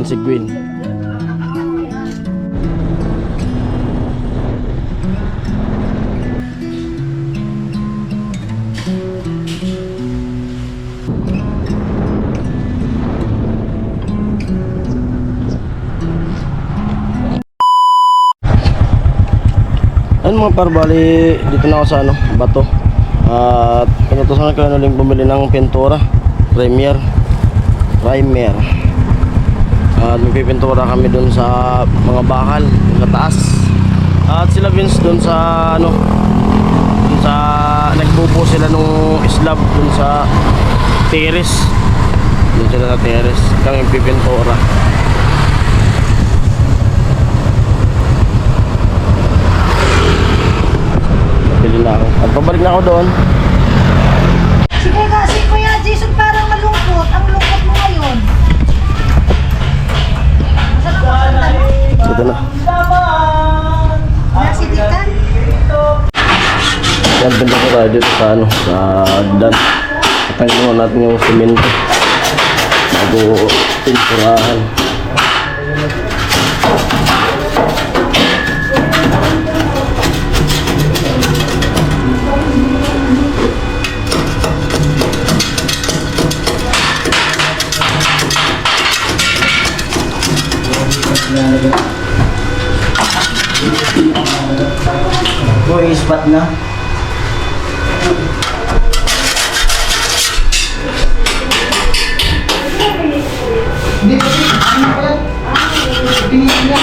Yan si Gwen. Ayun mga par, bali dito na ako sa bato. At pinutusan ko na lang bumili ng pintura primer. At magpipintura kami dun sa mga bakal sa taas. At sila Vince dun sa dun sa nagbubuo sila nung slab dun sa terrace. Dun sila sa terrace kami pipintura. Bili na ako. At pabalik na ako doon. Sige kasi Kuya Jason, parang malungkot. Ang lungkot mo ngayon. Ito na. Nasidik ka? Yan, pinta ko tayo dito sa sa dan. Patangin mo natin yung simento bago pinturahan. Boy, ispat na. Hindi pa rin. Ano pa yan? Pinili na.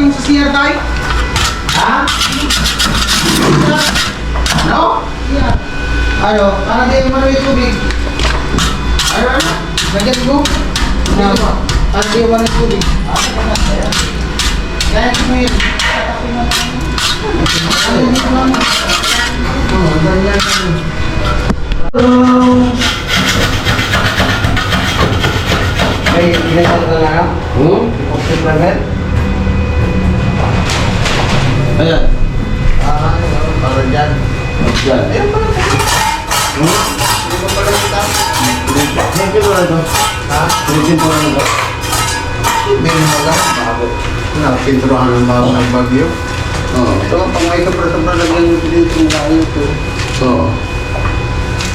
Sa CR tayo? Ha? Ano? Yeah. Ano? Para di mo yung tubig. Ano? Lagyan mo? Para di mo yung tubig. Kaya mo yun. Ay, ginagawa ka lang? Okay, Clement? Ayan. Para dyan. Dyan. Ayan pala. Hindi mo pala kita. Hindi mo pala ito. Ha? Hindi mo pala ito. Hindi mo pala. Bakit? Nakapinturahan ng bago ng bagyo. Oo. Ito ang pangay ka para lagyan mo dito yung layo ito. Oo.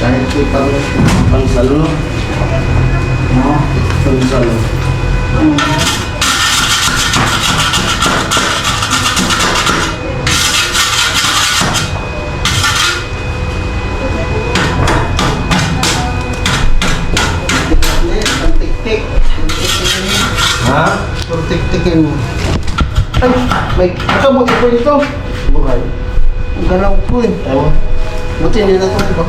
Kahit ito pang pansalo. Oo. Pansalo. Ha? Tik-tikin mo. Ay! May kasabot ko dito. Buhay. Ang galaw ko eh. Ewan. Buti hindi na ito. Diba?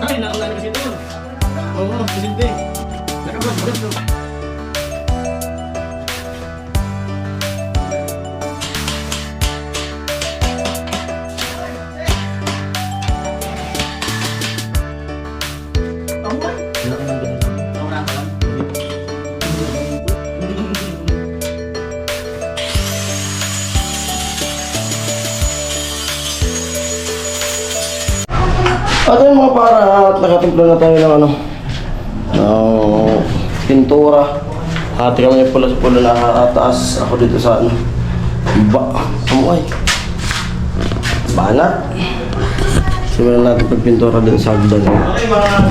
Ay, nauna kasi doon. Oo, presidente. Nakabag. At yun mga para at nakatimpla na tayo ng ano ng pintura. Hati kami pula sa pula na taas. Ako dito sa ano amoy banat. Simulan natin pagpintura din sa hagdan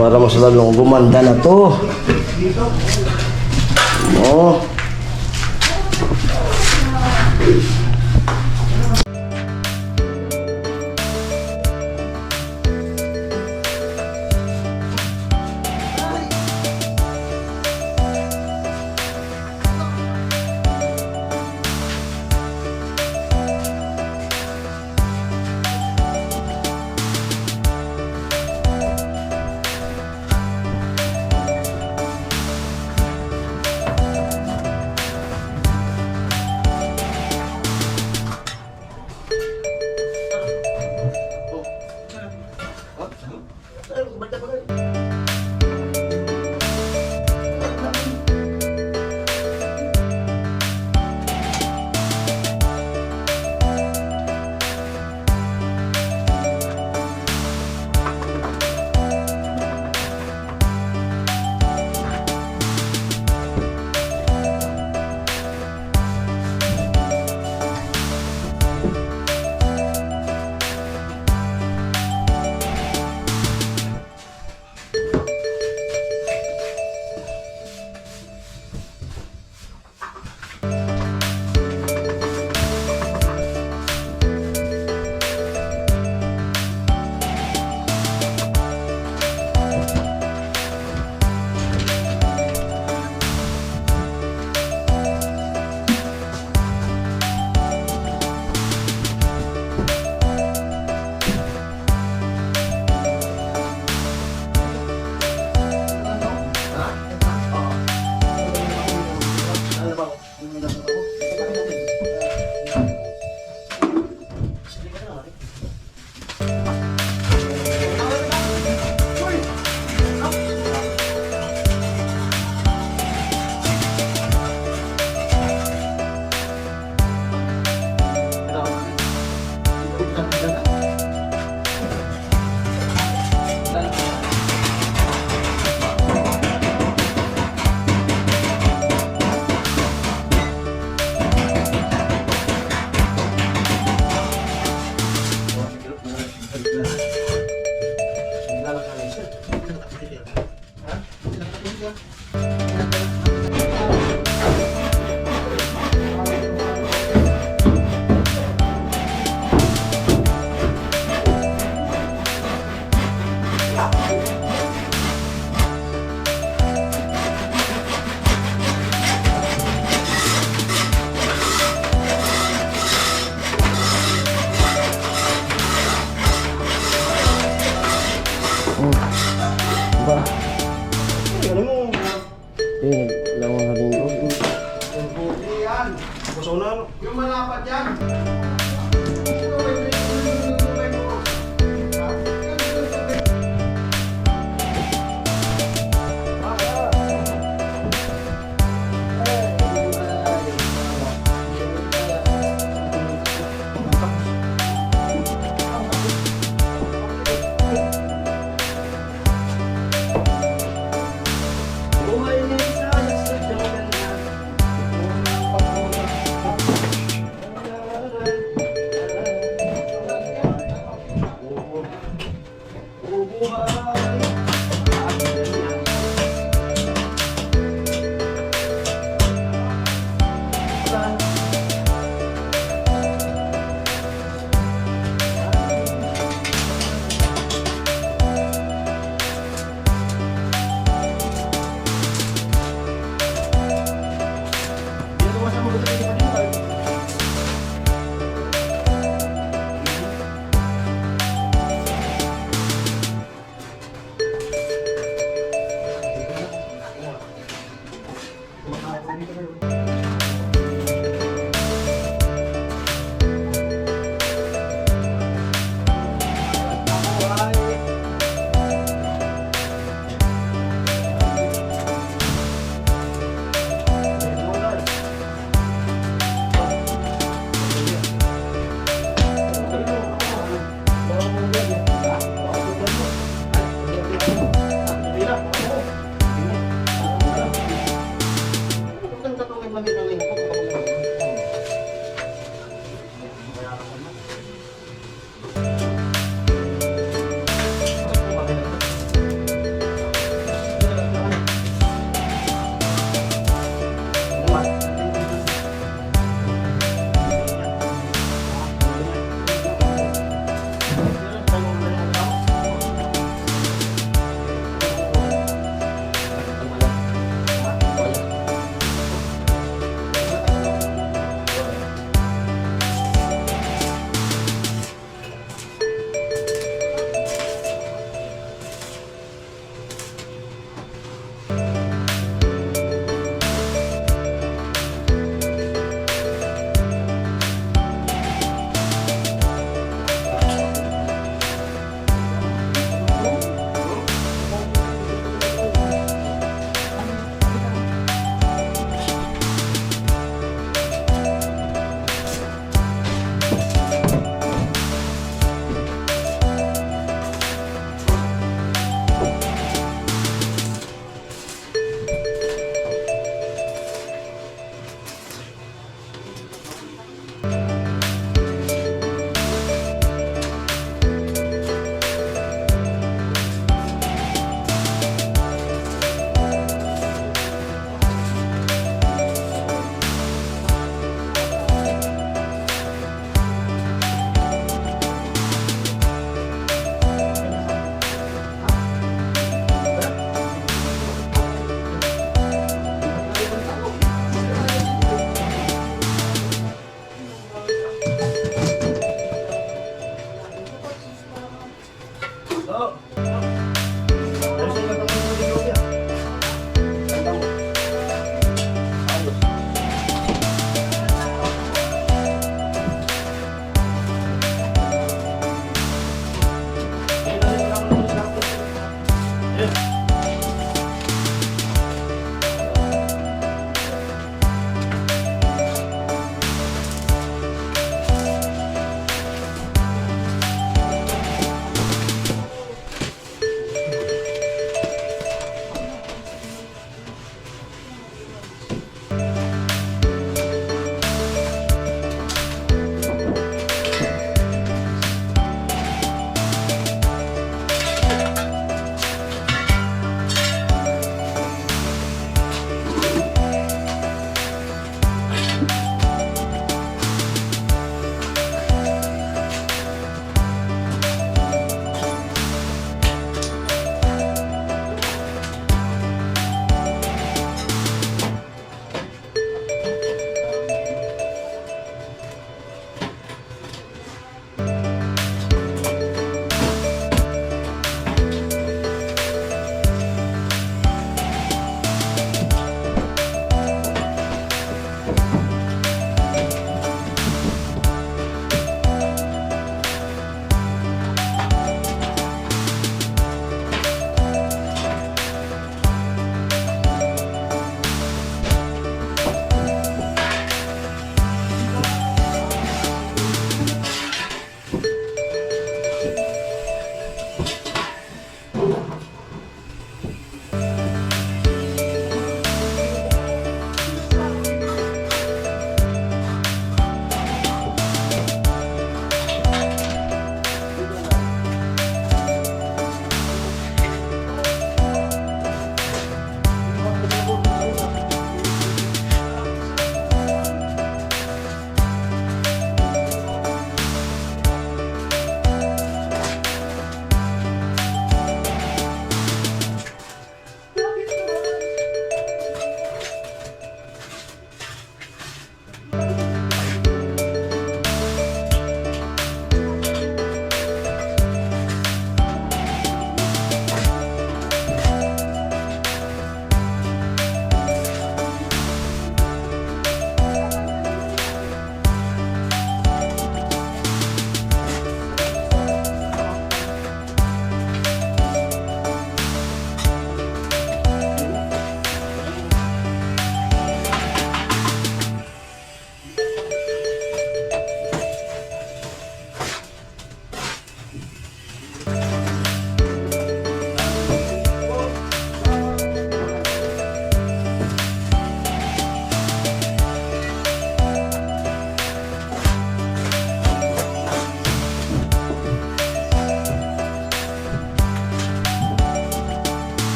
para mas lalong gumanda na to. Oh.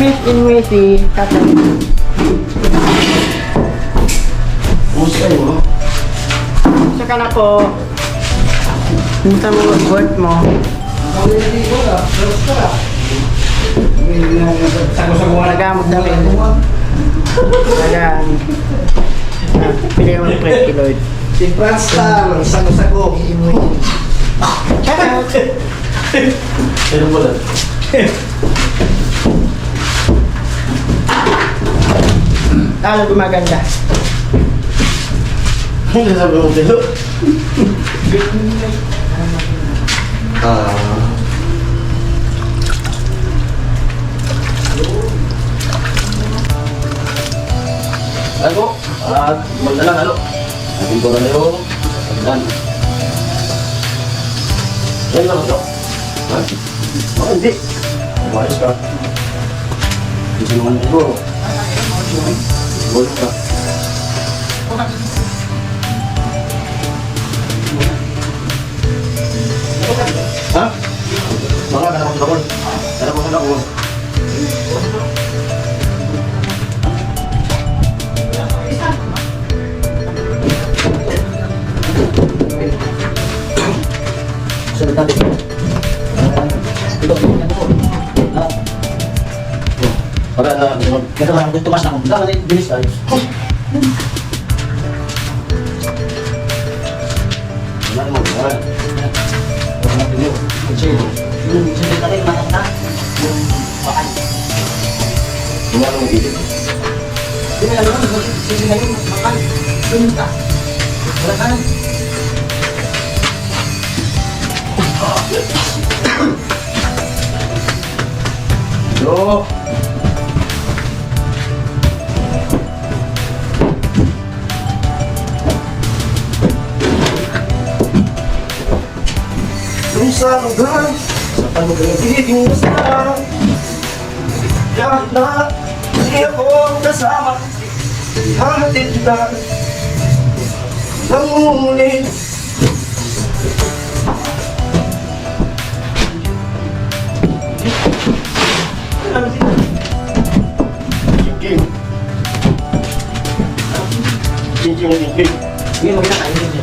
Miss Inwesi, tatay. Kumusta mo? Saka na po. Kumusta mo work mo? Nagamot na rin. Nagaan. Pili mo ng 20 Lloyd. Si Franz lang, sago-sago. Shout out! Ano mo lang? Lalo gumaganda. Ano sabi mo dito? Ano? At magdalang ano? Ating ko na yung pagdan. Yan lang ito. Ha? Baka hindi. Umayos ka. Hindi naman ito. Bulok ka. Ha? Mga ganap ang dakon. Ganap ang dakon. Sunod natin. Ito. Ha? Para na, ito lang, tumas na akong. Lang, bilis tayo. Wala naman, wala. Wala natin yun. Yung sunod natin, matak na. Yung bakal. Wala naman ilit. Hindi na lang, sunod na yun, bakal. Sunod ka. Wala ka. Yo. Sa lugar, sa pag-ibig mo sa kahit na hindi ako kasama, ihatid na nangungulit. King-king. King-king. Hindi mo kinakain din.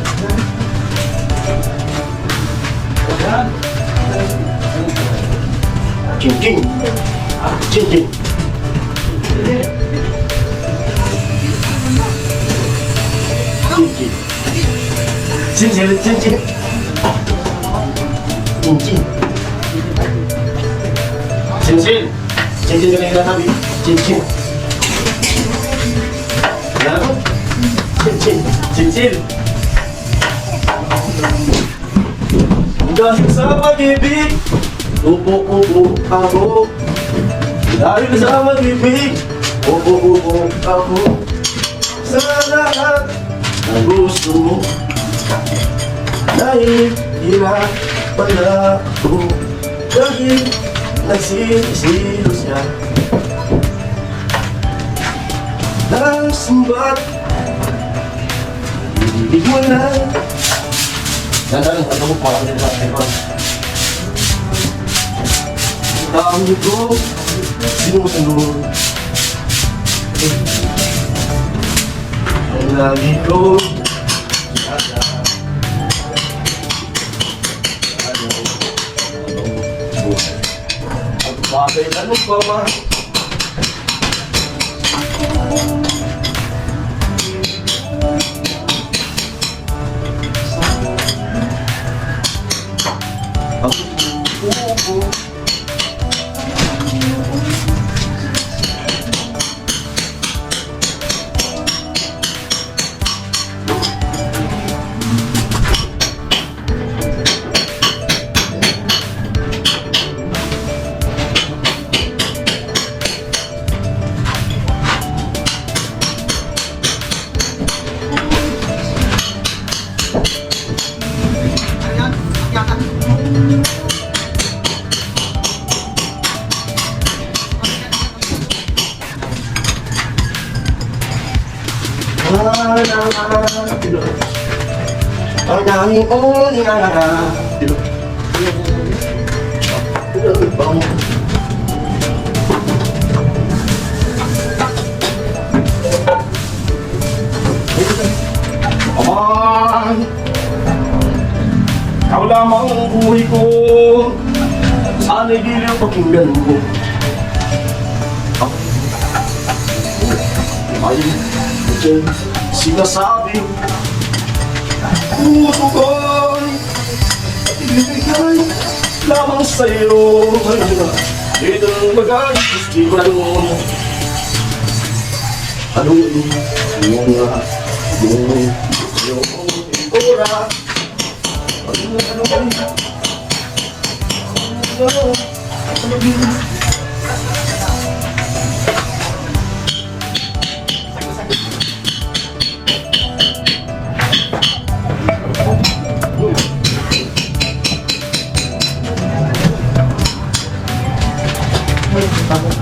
King-king. King-king. King-king. King-king. King-king. Cincin. Cincin. Cincin ka nila sabi. Cincin. Ano? Cincin. Cincin. Dahil sa pag-ibig, upo-upo ako. Dahil sa pag-ibig, upo-upo ako. Sa lahat ng gusto mo. Dahil hirapan ako. Dahil nagsisilo siya. Nang sumbat, ibig mo na. Dandan, ano mo parang nila sa tekon? Dami ko, sinusunod. Ang lagi ko, ang bagay na nung mama. Ang buko. Ang daming uli na Aman, ikaw lamang ang buhay ko. Sana'y giliw pakinggan mo. Ay, sinasabi puso ko'y ibigay lamang sa'yo. Itong bagay, gusto ko lang haluin yung ora.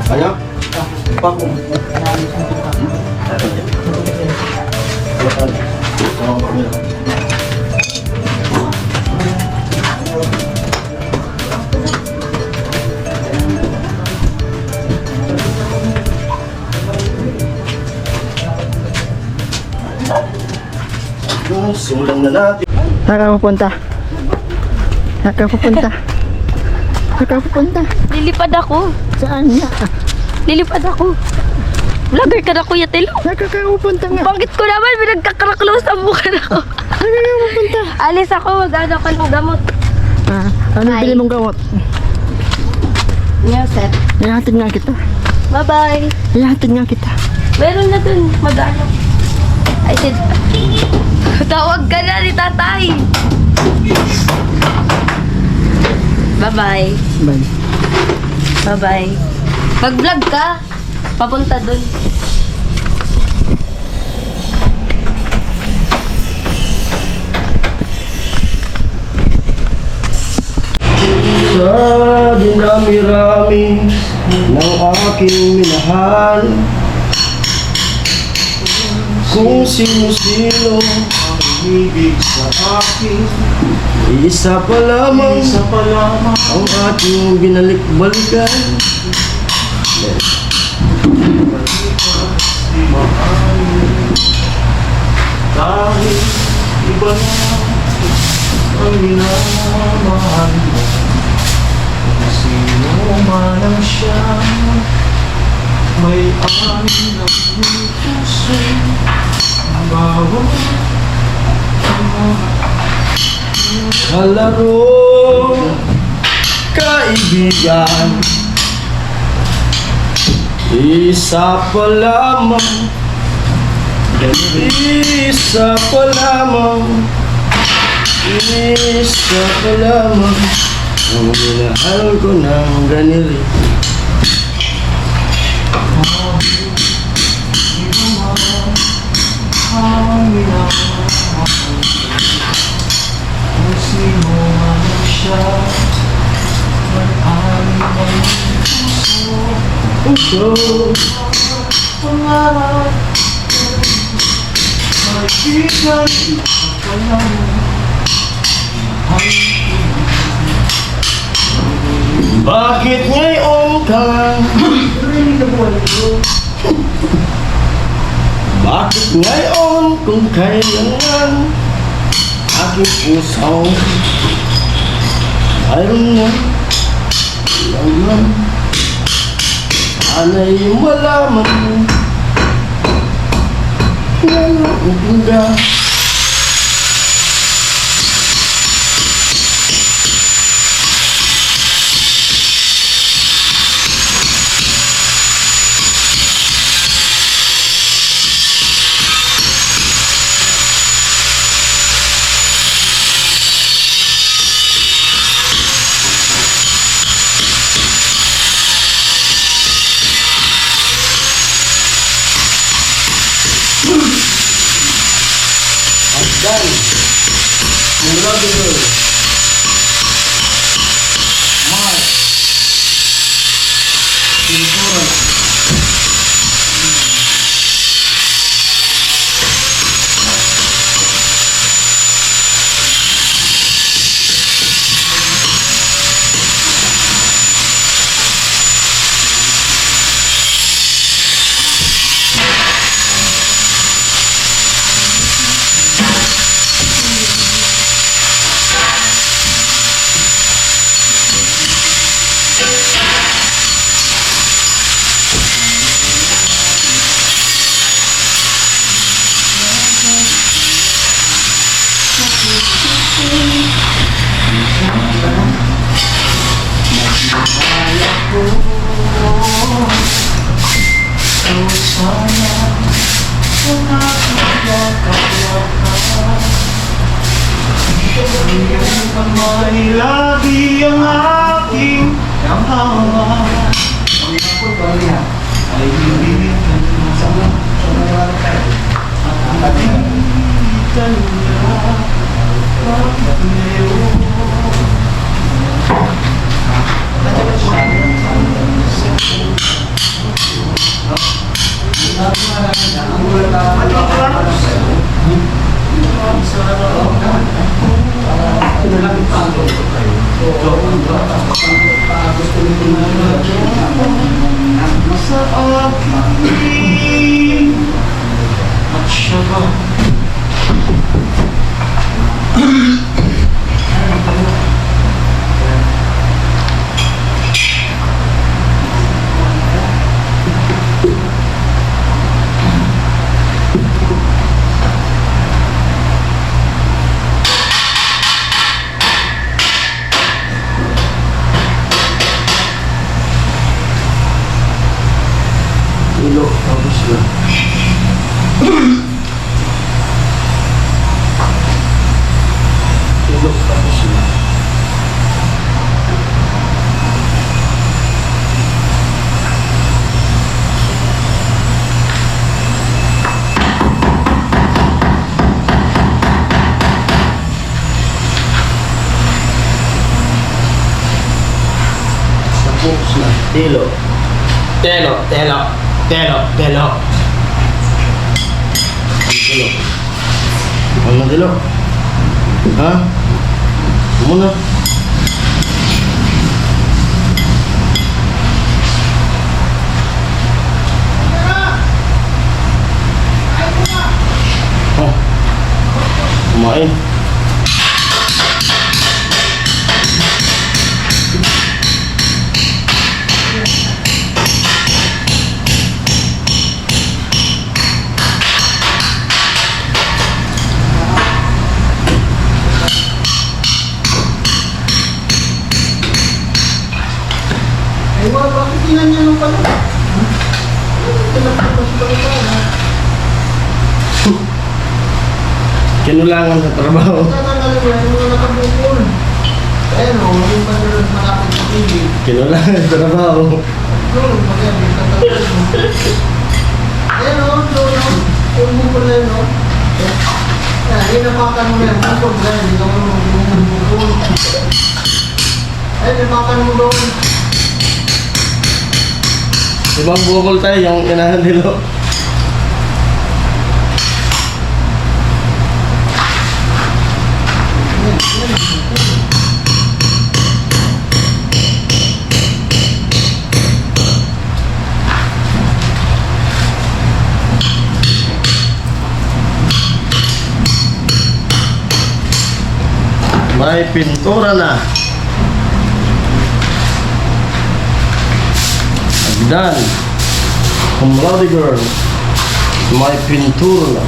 Banyak? Paku. Simulan na natin. Saan ka pupunta? Saan ka pupunta? Saan ka pupunta? Lilipad ako. Saan nga? Lilipad ako. Vlogger ka na, Kuya Telo. Saan ka pupunta nga? Bakit ko naman pinagkakaraklose ang mukha na ako? Saan ka pupunta? Alis ako, mag-ano ka ng gamot. Ano Hi. bili mong gamot? Yeah, sir. Ihatid nga kita. Bye-bye. Ihatid nga kita. Meron na dun, mag-ano. I said, tawag ka na ni tatay. Bye-bye. Bye. Bye-bye. Mag-vlog ka. Papunta dun. Sa dinami-rami ng aking minahal, kung sino-sino ang umibig sa akin, isa pa lamang ang ating binalik-balikan. Dahil iba na ang minamahal mo, kung sino man ang siya, may ani ng puso. Bawat kalaro kaibigan. Isa pa lamang, isa pa lamang, isa pa lamang ang minahal ko ng ganili. Puso, pangarap, kaibigan, bakit ngayon ka? Bakit ngayon kung kailangan aking puso? Mayroon na laman. Sana'y malaman mo ngayon ka. Hagdan, Murado Girl, Mark, Pintura, May labi ang aking hawa. Ay hindi sa akin at siya ba? Ilo, tapos na. Ilo, tapos na. Tapos na. Tilo. Telo. Telo. Ano na telo? Ha? Muna. Oh. Kumain. Ay, bakit ilan niya nung pala? Tinapos pa rin pala. Kinulangan sa trabaho. Tatanggalin mo yan, yung mga nakabukol. Pero, yung madalas malapit sa TV. Kinulangan sa trabaho. Doon, maganda, tatanggalin mo. Ayan o, doon o. Yung bukol na yun o. Yan, hinapakan mo na yan. Bukol na yan, hindi ka marunong bukol. Ayan, hinapakan mo doon. Ibang bukol tayo, yung inahan nilo. May pintura na. Agdan. Kumradi girl. May pintura na.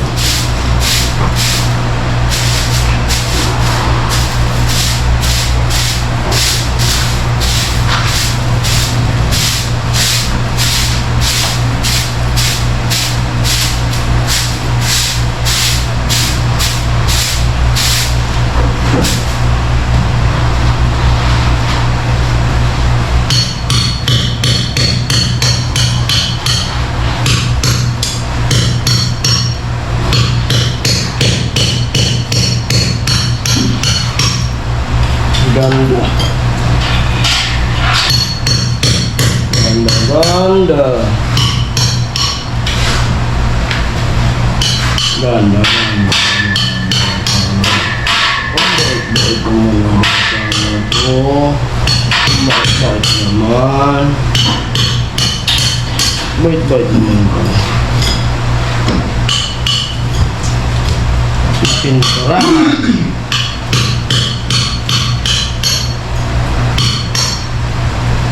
Ganda. Ganda, ganda. Ganda, ganda. Bait-bait naman ang bata na to. Bait-bait naman. Bait-bait naman ito. Pintura.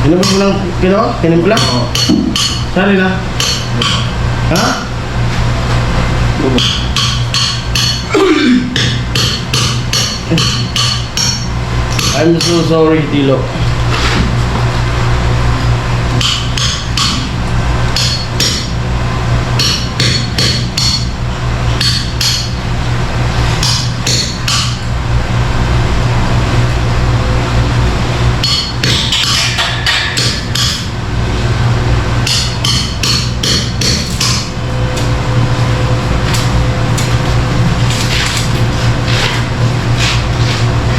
Kinabag mo lang, kinimpla? Oo. Sali na? Ha? I'm so sorry, Tilo.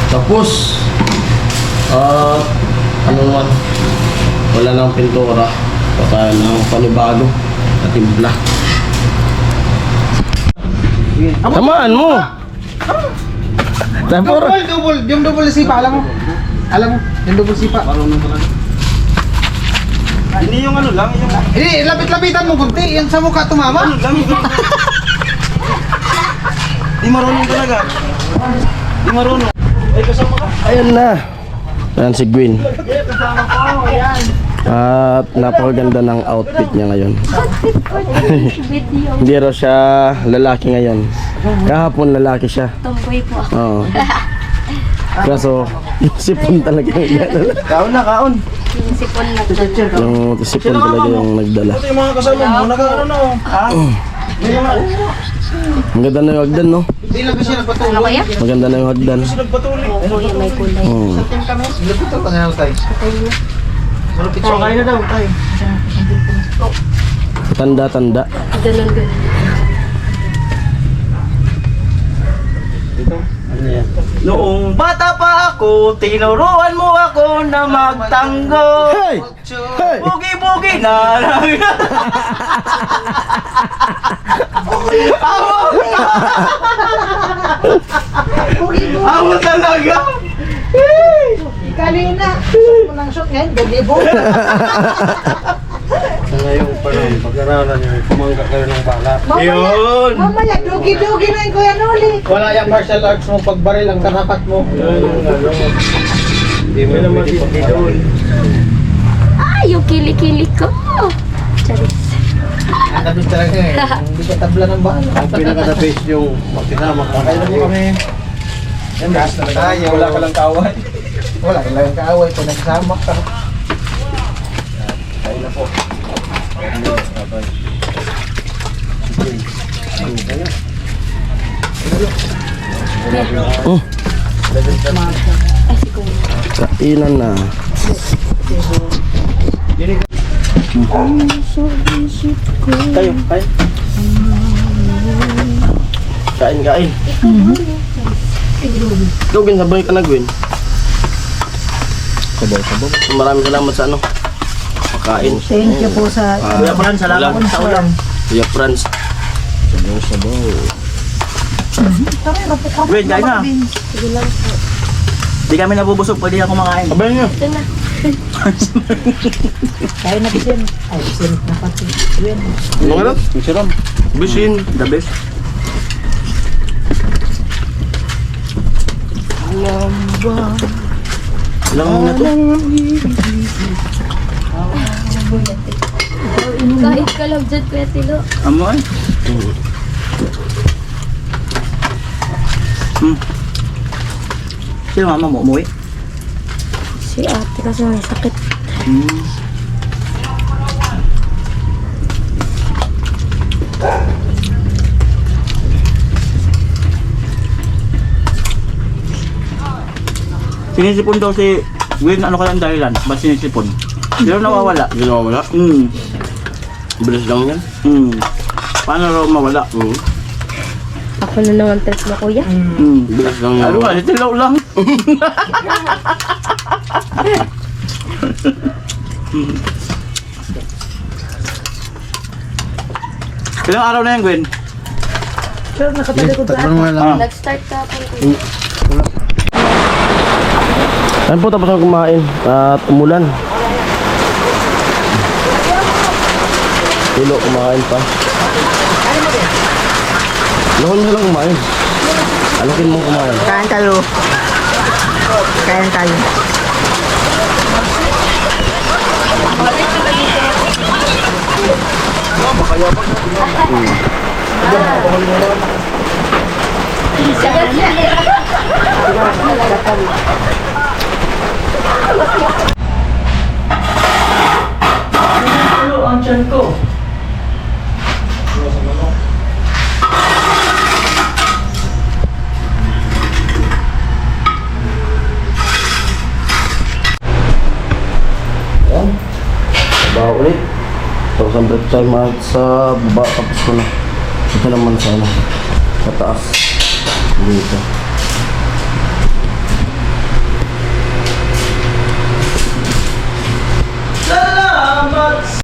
Tapos, ano naman, wala nang pintura, baka nang panibago at timpla. Tamaan mo! Tapos, Yung double sipa, alam mo? Yung double sipa. hindi yung ano lang, yung Lapit-lapitan mo kunti, yung sa mukha tumama. Di marunong talaga. Di marunong. Ay, kasama ka. Ayan na. Ayan si Gwen. At napakaganda ng outfit niya ngayon. Video. Hindi raw siya lalaki ngayon. Kahapon lalaki siya. Tomboy po ako. Oo. Kaso, yung sipon talaga yung nagdala. Kaon na, kaon. Yung sipon na dyan. Yung sipon talaga yung nagdala. Yung mga kasama mo, naka-ano na o. Ha? Maganda na yung hagdan, no? Hindi lang kasi Ano nagpatuloy. kaya? Maganda na yung hagdan. Oo, yung may kulay. Lapit ito, tangyal tayo. Malapit siya. Kain na daw, tayo. Tanda-tanda. Ganun. Noong bata pa ako, tinuruan mo ako na magtango. Hey! Hey! Bugi-bugi na lang. Ako talaga. Kanina, shoot mo ng shoot ngayon, gagibo. Ngayon pa rin, pag-aralan niyo, kumangga kayo ng bala. Yun. Mamaya, dugi-dugi na yung Kuya Noli. Wala yung martial arts mo, pagbaril ang karapat mo. Hindi mo naman doon. Ah, yung kili-kili ko. Charis. Nakabis talaga eh. Hindi ka tabla ng bala. Ang pinaka-the best yung magkasama ka. Kaya mo kami. Yan, gas na tayo. Wala ka lang kaaway. Wala ka lang kaaway kung nagsama ka. Oh. Kainan na. Kayo, kayo. Kain. Ikaw, Gwen, sabay ka na, Gwen. Sabaw. Maraming salamat sa ano. Pakain. Thank you po sa... Kuya Fran, salamat ulam. sa ulam. Kuya Franz. Sabaw. Tara, rapo ka. Wait, kain na. Sige lang po. Di kami nabubusog, pwede ako kumakain. Abay niyo. Ito na. Kain na bisin. Ay, bisin na pati. Yun. Ano nga lang? Siram. Bisin. The best. Ilang na to? Kahit ka lang dyan, Kuya Tilo. Amoy. Sino mama mo umuwi? Si ate kasi may sakit. Sinisipon daw si Gwen, ano kaya ang dahilan? Ba't sinisipon? Pero nawawala. Ginawa mo na? Bilis lang yan. Paano raw mawala? Ako na naman test mo, Kuya. Bilis lang yan. Ano nga, sitilaw lang. Ilang araw na yan, Gwen? Sure, nakatalikod ka. Nag-start ka po, Kuya. Ayun po, tapos na kumain. At umulan. Tilo, kumakain pa. Lahon mo lang kumain. Alukin mo kumain. Kain tayo. Kain tayo. Ano ang tiyan ko? Ayan. Baba ulit. Tapos ang break time at sa baba. Tapos ko na. Ito naman sa ano. Sa taas. Dito. Salamat!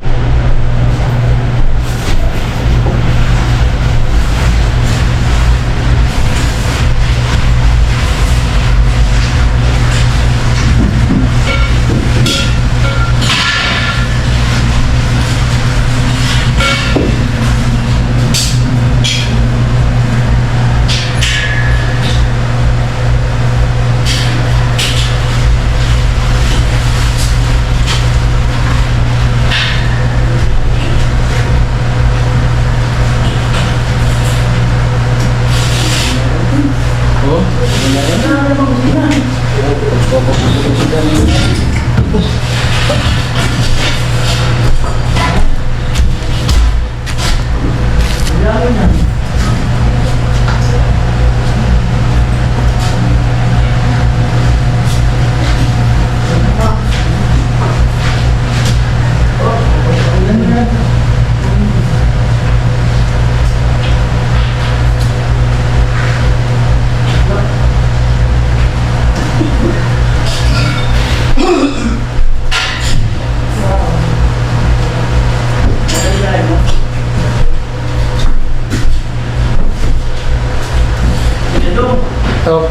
Ito.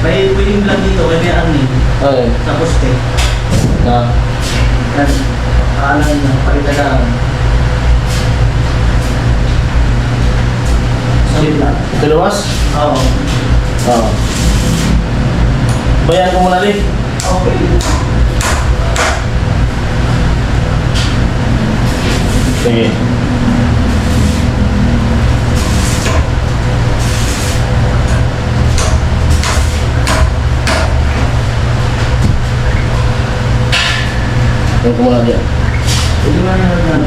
May pwedeng vlog dito kay Kuya Arnie. Okay. Sa poste. Na. Yan. Kaalan niya. Pakita lang. Sabi lang. Ito luwas? Oo. Oo. Bayan ko muna rin. Okay. Sige. Bayan ko muna dyan. Ito na.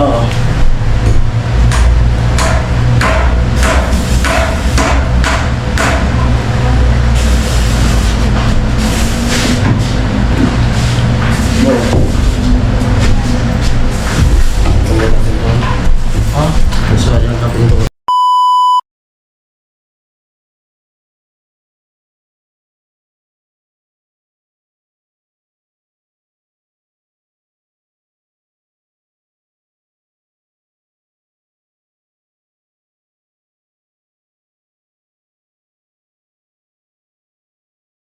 Oo.